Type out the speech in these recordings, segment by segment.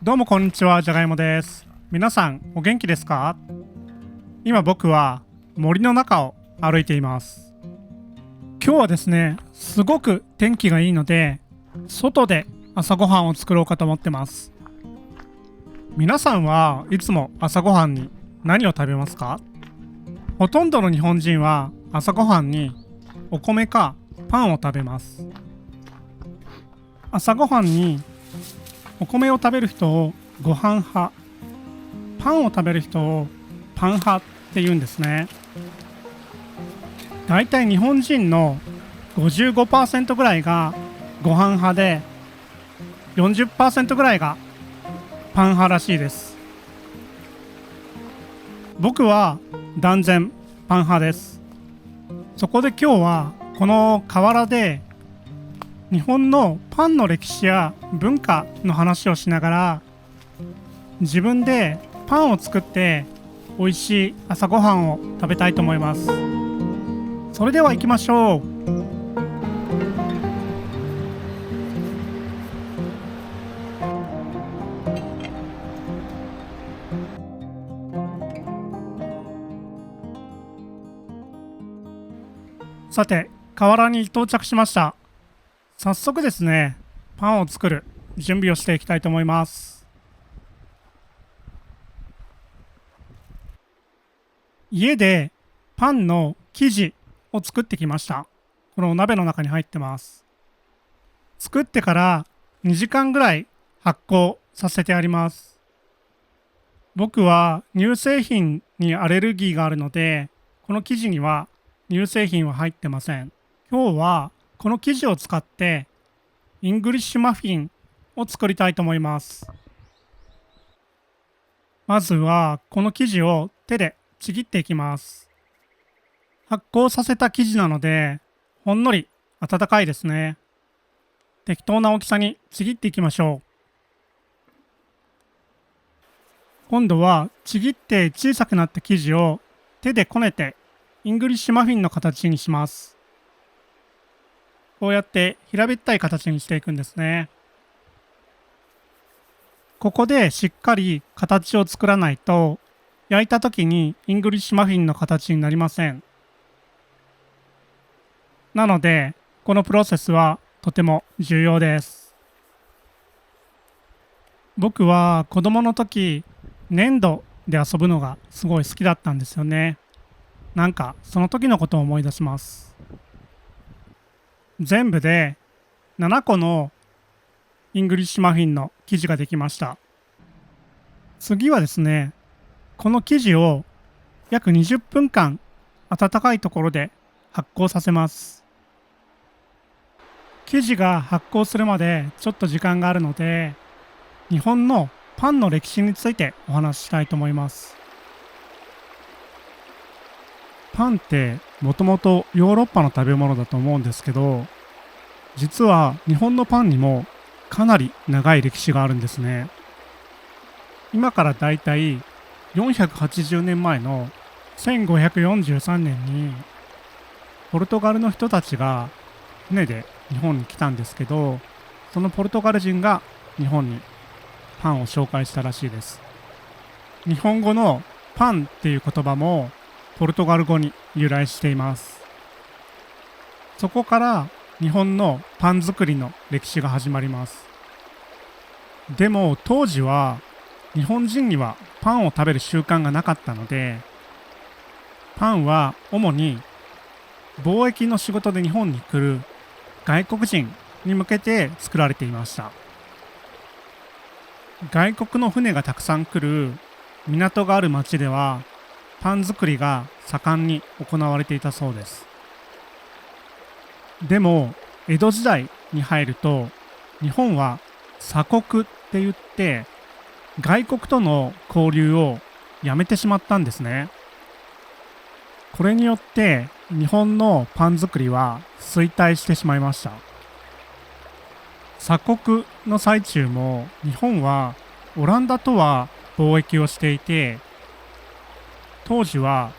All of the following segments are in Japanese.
どうもこんにちは、じゃがいもです。皆さんお元気ですか？今僕は森の中を歩いています。今日はですね、すごく天気がいいので、外で朝ごはんを作ろうかと思ってます。皆さんはいつも朝ごはんに何を食べますか？ほとんどの日本人は朝ごはんにお米かパンを食べます。朝ごはんにお米を食べる人をご飯派、パンを食べる人をパン派って言うんですね。だいたい日本人の55%ぐらいがご飯派で、40%ぐらいがパン派らしいです。僕は断然パン派です。そこで今日はこの河原で日本のパンの歴史や文化の話をしながら、自分でパンを作って美味しい朝ごはんを食べたいと思います。それでは行きましょう。さて、河原に到着しました。早速ですね、パンを作る準備をしていきたいと思います。家でパンの生地を作ってきました。このお鍋の中に入ってます。作ってから2時間ぐらい発酵させてあります。僕は乳製品にアレルギーがあるので、この生地には乳製品は入ってません。今日はこの生地を使ってイングリッシュマフィンを作りたいと思います。まずはこの生地を手でちぎっていきます。発酵させた生地なのでほんのり温かいですね。適当な大きさにちぎっていきましょう。今度はちぎって小さくなった生地を手でこねてイングリッシュマフィンの形にします。こうやって平べったい形にしていくんですね。ここでしっかり形を作らないと、焼いた時にイングリッシュマフィンの形になりません。なので、このプロセスはとても重要です。僕は子供の時、粘土で遊ぶのがすごい好きだったんですよね。なんかその時のことを思い出します。全部で7個のイングリッシュマフィンの生地ができました。次はですね、この生地を約20分間温かいところで発酵させます。生地が発酵するまでちょっと時間があるので、日本のパンの歴史についてお話ししたいと思います。パンってもともとヨーロッパの食べ物だと思うんですけど、実は日本のパンにもかなり長い歴史があるんですね。今からだいたい480年前の1543年にポルトガルの人たちが船で日本に来たんですけど、そのポルトガル人が日本にパンを紹介したらしいです。日本語のパンっていう言葉もポルトガル語に由来しています。そこから日本のパン作りの歴史が始まります。でも当時は日本人にはパンを食べる習慣がなかったので、パンは主に貿易の仕事で日本に来る外国人に向けて作られていました。外国の船がたくさん来る港がある町ではパン作りが盛んに行われていたそうです。でも江戸時代に入ると日本は鎖国って言って外国との交流をやめてしまったんですね。これによって日本のパン作りは衰退してしまいました。鎖国の最中も日本はオランダとは貿易をしていて、当時は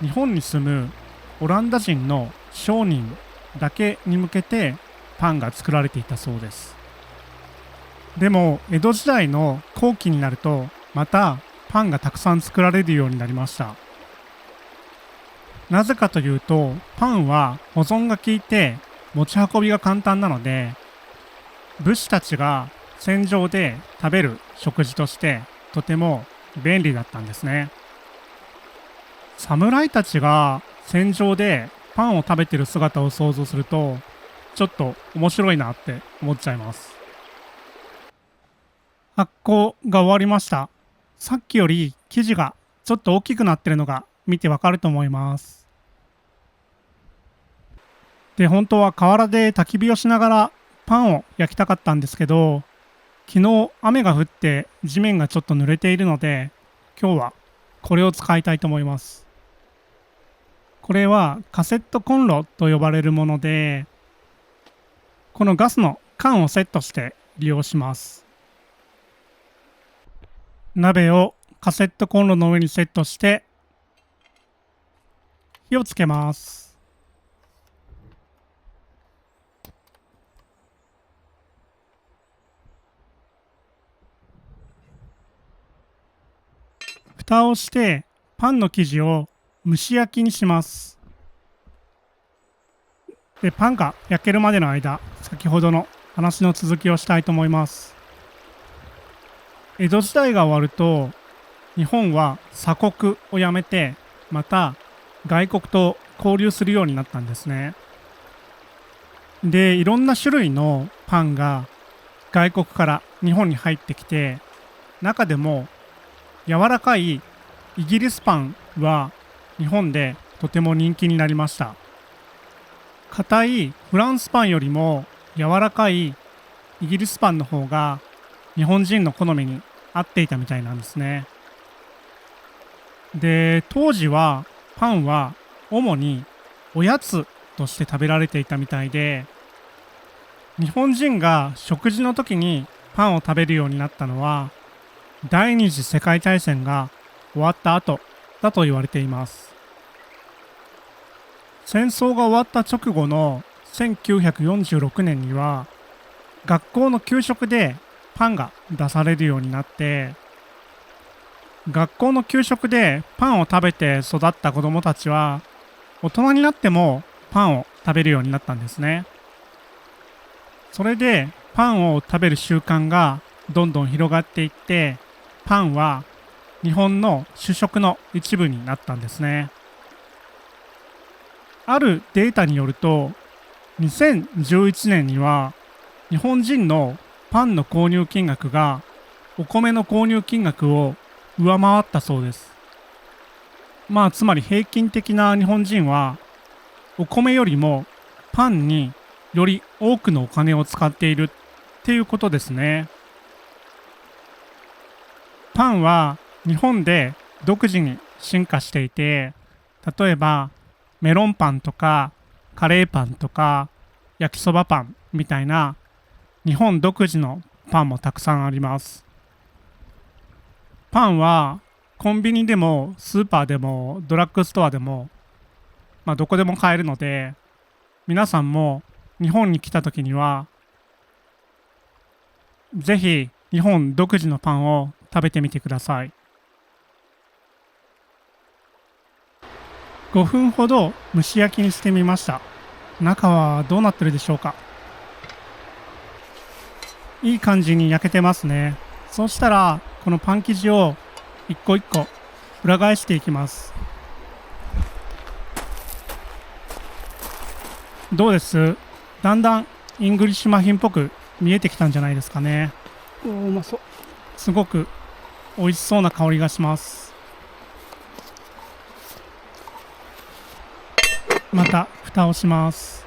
日本に住むオランダ人の商人だけに向けてパンが作られていたそうです。でも江戸時代の後期になるとまたパンがたくさん作られるようになりました。なぜかというとパンは保存が効いて持ち運びが簡単なので、武士たちが戦場で食べる食事としてとても便利だったんですね。侍たちが戦場でパンを食べてる姿を想像するとちょっと面白いなって思っちゃいます。発酵が終わりました。さっきより生地がちょっと大きくなってるのが見てわかると思います。で、本当は河原で焚き火をしながらパンを焼きたかったんですけど、昨日雨が降って地面がちょっと濡れているので、今日はこれを使いたいと思います。これはカセットコンロと呼ばれるもので、このガスの缶をセットして利用します。鍋をカセットコンロの上にセットして火をつけます。蓋をしてパンの生地を蒸し焼きにします。で、パンが焼けるまでの間、先ほどの話の続きをしたいと思います。江戸時代が終わると、日本は鎖国をやめて、また外国と交流するようになったんですね。で、いろんな種類のパンが外国から日本に入ってきて、中でも柔らかいイギリスパンは日本でとても人気になりました。硬いフランスパンよりも柔らかいイギリスパンの方が日本人の好みに合っていたみたいなんですね。で、当時はパンは主におやつとして食べられていたみたいで、日本人が食事の時にパンを食べるようになったのは第二次世界大戦が終わった後だと言われています。戦争が終わった直後の1946年には学校の給食でパンが出されるようになって、学校の給食でパンを食べて育った子どもたちは大人になってもパンを食べるようになったんですね。それでパンを食べる習慣がどんどん広がっていって、パンは日本の主食の一部になったんですね。あるデータによると、2011年には日本人のパンの購入金額がお米の購入金額を上回ったそうです。つまり平均的な日本人はお米よりもパンにより多くのお金を使っているっていうことですね。パンは日本で独自に進化していて、例えばメロンパンとかカレーパンとか焼きそばパンみたいな日本独自のパンもたくさんあります。パンはコンビニでもスーパーでもドラッグストアでも、どこでも買えるので、皆さんも日本に来た時にはぜひ日本独自のパンを食べてみてください。5分ほど蒸し焼きにしてみました。中はどうなってるでしょうか。いい感じに焼けてますね。そうしたらこのパン生地を一個一個裏返していきます。どうです？だんだんイングリッシュマフィンっぽく見えてきたんじゃないですかね。うまそう。すごく美味しそうな香りがします。また蓋をします。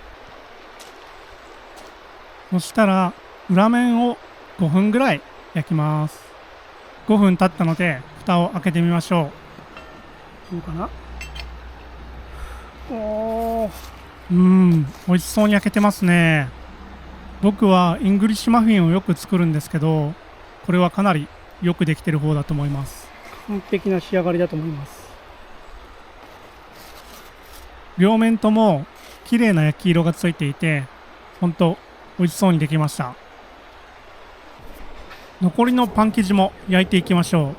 そしたら裏面を5分ぐらい焼きます。5分経ったので蓋を開けてみましょう。どうかな。美味しそうに焼けてますね。僕はイングリッシュマフィンをよく作るんですけど、これはかなりよくできてる方だと思います。完璧な仕上がりだと思います。両面とも綺麗な焼き色がついていて、本当美味しそうにできました。残りのパン生地も焼いていきましょ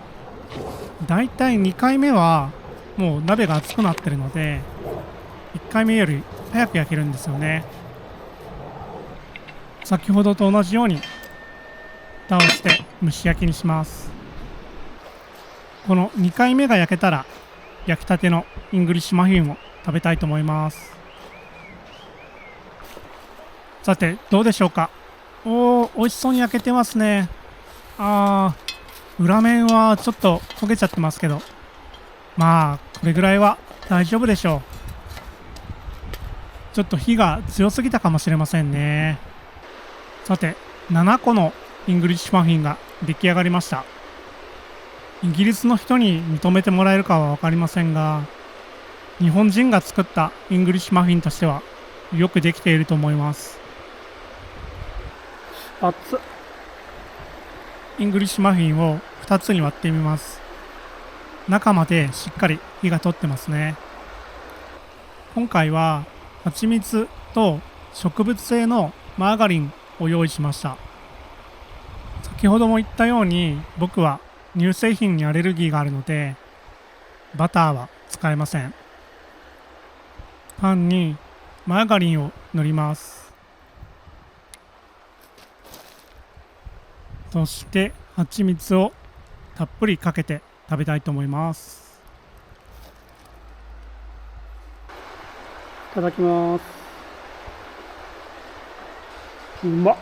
う。だいたい2回目はもう鍋が熱くなってるので1回目より早く焼けるんですよね。先ほどと同じように蓋をして蒸し焼きにします。この2回目が焼けたら焼きたてのイングリッシュマフィンを食べたいと思います。さてどうでしょうか。おー、美味しそうに焼けてますね。裏面はちょっと焦げちゃってますけど、まあこれぐらいは大丈夫でしょう。ちょっと火が強すぎたかもしれませんね。さて7個のイングリッシュマフィンが出来上がりました。イギリスの人に認めてもらえるかは分かりませんが、日本人が作ったイングリッシュマフィンとしてはよくできていると思います。熱っ。イングリッシュマフィンを2つに割ってみます。中までしっかり火が通ってますね。今回は蜂蜜と植物性のマーガリンを用意しました。先ほども言ったように僕は乳製品にアレルギーがあるのでバターは使えません。パンにマーガリンを塗ります。そして蜂蜜をたっぷりかけて食べたいと思います。いただきます。うまっ。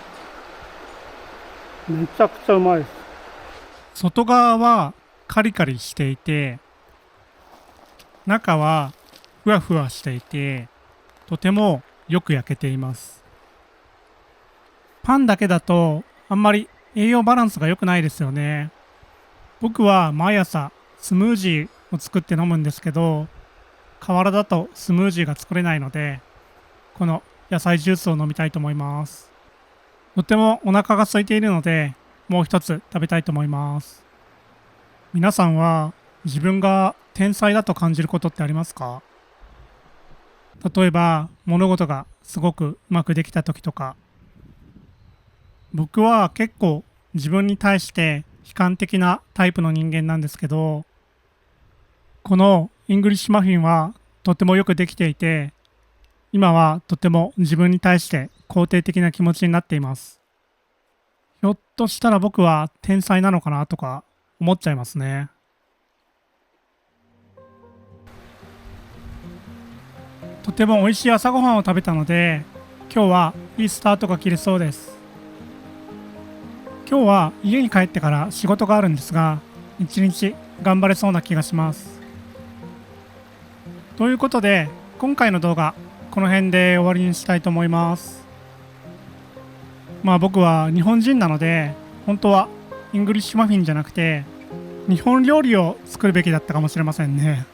めちゃくちゃうまいです。外側はカリカリしていて、中はふわふわしていて、とてもよく焼けています。パンだけだとあんまり栄養バランスが良くないですよね。僕は毎朝スムージーを作って飲むんですけど、河原だとスムージーが作れないので、この野菜ジュースを飲みたいと思います。とてもお腹が空いているので、もう一つ食べたいと思います。皆さんは自分が天才だと感じることってありますか？例えば物事がすごくうまくできた時とか。僕は結構自分に対して悲観的なタイプの人間なんですけど、このイングリッシュマフィンはとてもよくできていて、今はとても自分に対して肯定的な気持ちになっています。ひょっとしたら僕は天才なのかなとか思っちゃいますね。とても美味しい朝ごはんを食べたので、今日はいいスタートが切れそうです。今日は家に帰ってから仕事があるんですが、一日頑張れそうな気がします。ということで、今回の動画、この辺で終わりにしたいと思います。僕は日本人なので、本当はイングリッシュマフィンじゃなくて、日本料理を作るべきだったかもしれませんね。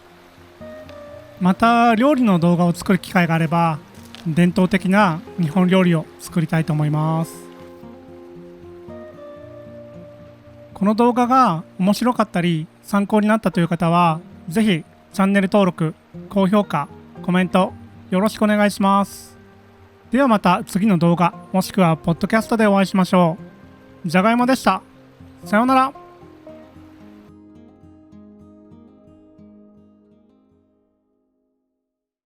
また料理の動画を作る機会があれば、伝統的な日本料理を作りたいと思います。この動画が面白かったり参考になったという方は、ぜひチャンネル登録、高評価、コメントよろしくお願いします。ではまた次の動画もしくはポッドキャストでお会いしましょう。じゃがいもでした。さようなら。